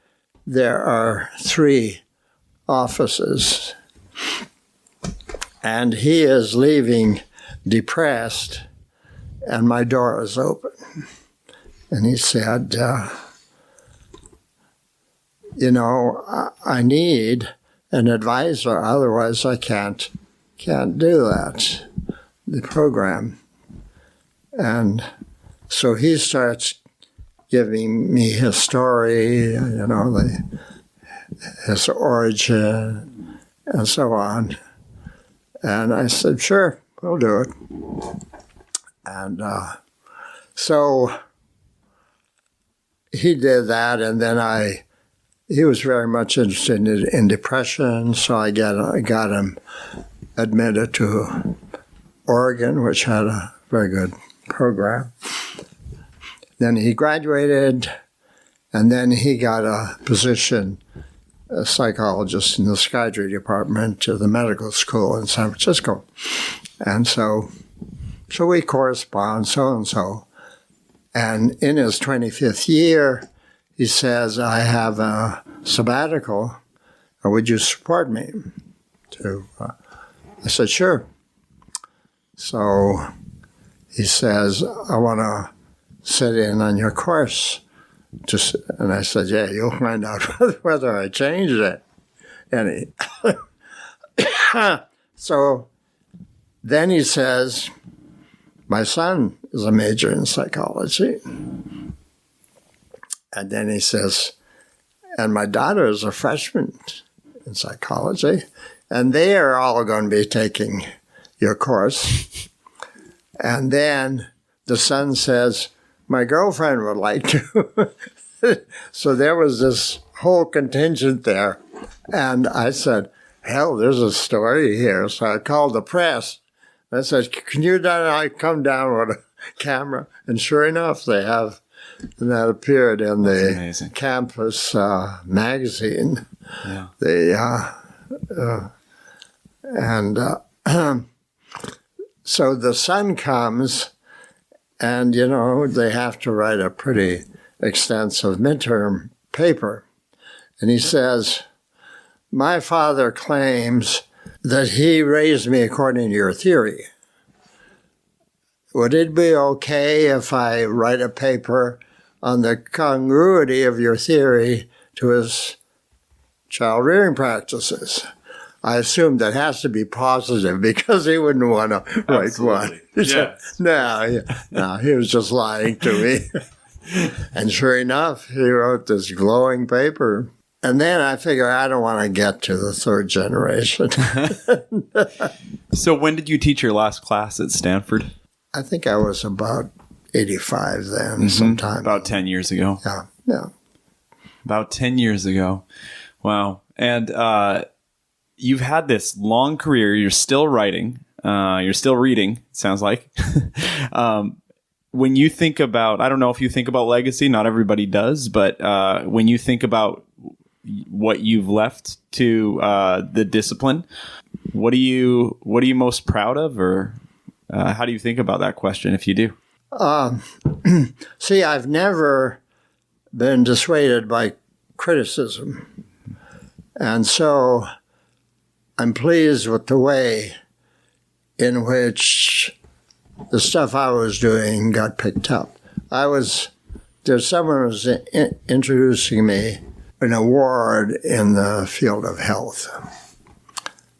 there are 3 offices, and he is leaving depressed, and my door is open. And he said, I need an advisor, otherwise I can't do that, the program. And so he starts giving me his story, his origin, and so on. And I said, "Sure, we'll do it." And so he did that, and then he was very much interested in depression, so I got him admitted to Oregon, which had a very good program. Then he graduated, and then he got a position, a psychologist in the psychiatry department of the medical school in San Francisco. And so we correspond, so. And in his 25th year, he says, "I have a sabbatical. Would you support me?" I said, "Sure." So he says, "I want to sit in on your course." And I said, "Yeah, you'll find out whether I changed it." And so then he says, "My son is a major in psychology." And then he says, "And my daughter is a freshman in psychology, and they are all going to be taking your course." And then the son says, "My girlfriend would like to." So there was this whole contingent there. And I said, "Hell, there's a story here." So I called the press. I said, "Can you come down with a camera?" And sure enough, they have. And that appeared in the campus magazine. Yeah. So the son comes, and, they have to write a pretty extensive midterm paper. And he says, "My father claims that he raised me according to your theory. Would it be okay if I write a paper on the congruity of your theory to his child rearing practices?" I assume that has to be positive because he wouldn't want to write one. Yes. No, he was just lying to me. And sure enough, he wrote this glowing paper. And then I figure I don't want to get to the third generation. So when did you teach your last class at Stanford? I think I was about 85 then, sometime. About 10 years ago. Yeah. About 10 years ago. Wow. And you've had this long career. You're still writing. You're still reading, it sounds like. When you think about, I don't know if you think about legacy, not everybody does, but when you think about what you've left to the discipline, what are you most proud of, or how do you think about that question if you do? See, I've never been dissuaded by criticism. And so I'm pleased with the way in which the stuff I was doing got picked up. Someone was introducing me an award in the field of health.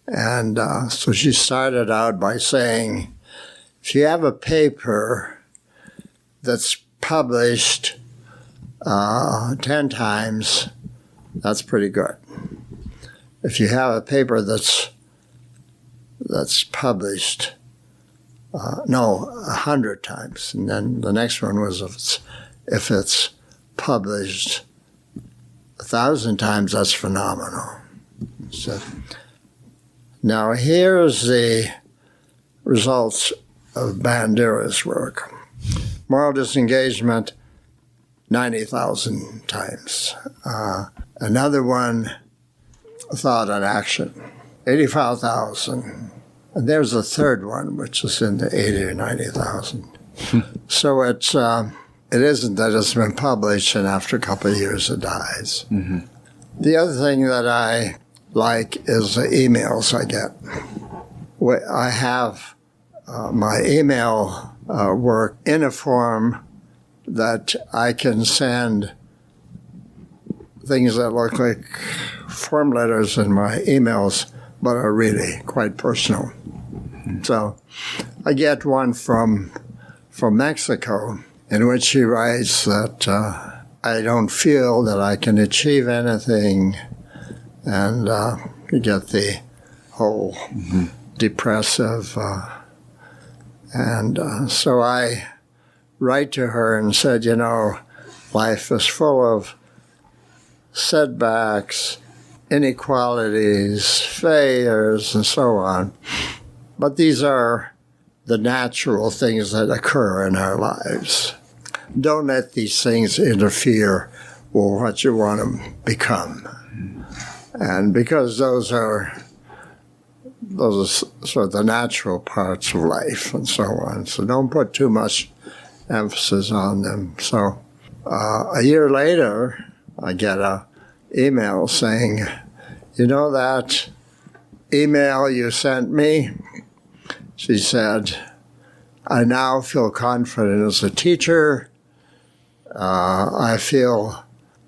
And so she started out by saying, if you have a paper that's published 10 times, that's pretty good. If you have a paper that's published 100 times, and then the next one was if it's published 1,000 times, that's phenomenal. So, now here's the results of Bandura's work. Moral disengagement, 90,000 times. Another one, thought and action, 85,000. And there's a third one, which is in the 80 or 90,000. So it isn't that it's been published and after a couple of years it dies. Mm-hmm. The other thing that I like is the emails I get. I have my email work in a form that I can send things that look like form letters in my emails, but are really quite personal. So I get one from Mexico in which he writes that I don't feel that I can achieve anything, and you get the whole depressive. So I write to her and said, life is full of setbacks, inequalities, failures, and so on. But these are the natural things that occur in our lives. Don't let these things interfere with what you want to become. And because those are sort of the natural parts of life and so on. So don't put too much emphasis on them. So a year later, I get an email saying, that email you sent me? She said, I now feel confident as a teacher. I feel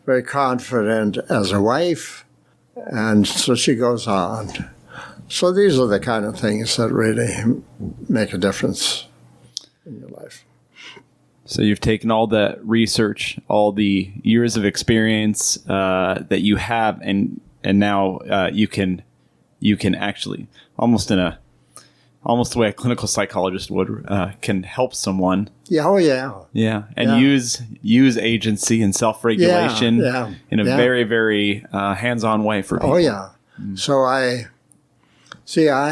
very confident as a wife. And so she goes on. So these are the kind of things that really make a difference in your life. So you've taken all the research, all the years of experience that you have, and now you can actually almost the way a clinical psychologist would can help someone. Yeah, oh yeah. Yeah, and use agency and self-regulation in a very, very hands-on way for people. Oh yeah. So I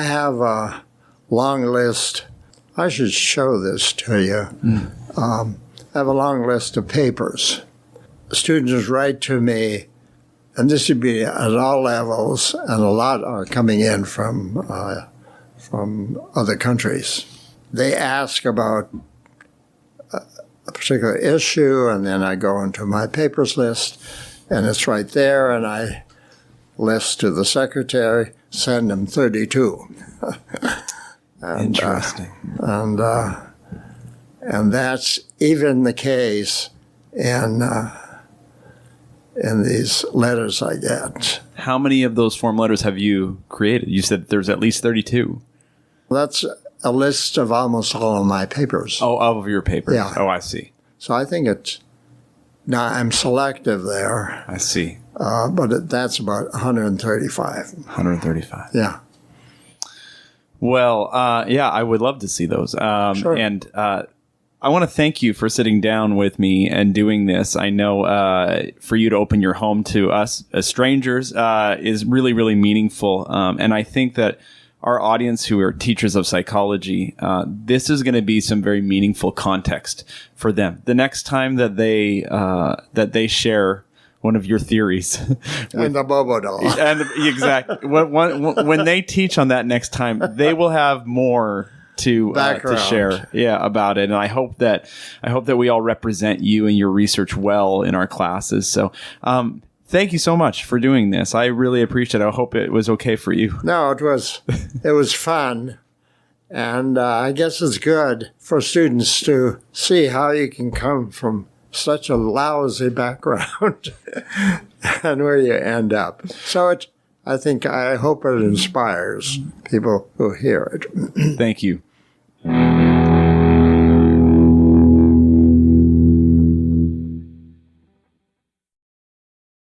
have a long list. I should show this to you. I have a long list of papers. Students write to me, and this would be at all levels, and a lot are coming in from other countries. They ask about a particular issue, and then I go into my papers list, and it's right there, and I list to the secretary, send them 32. Interesting. And that's even the case in these letters I get. How many of those form letters have you created? You said there's at least 32. That's a list of almost all of my papers. Oh, of your papers. Yeah. Oh, I see. So I think it's Now, I'm selective there, I see. but that's about 135. 135. Yeah. Well, I would love to see those. Sure. And I want to thank you for sitting down with me and doing this. I know for you to open your home to us as strangers is really, really meaningful. And I think that our audience who are teachers of psychology, this is going to be some very meaningful context for them. The next time that they share one of your theories. And the Bobo doll. And exactly. When they teach on that next time, they will have more to share about it. And I hope that we all represent you and your research well in our classes. So thank you so much for doing this. I really appreciate it. I hope it was okay for you. No, it was fun. And I guess it's good for students to see how you can come from such a lousy background and where you end up. So I hope it inspires people who hear it. Thank you.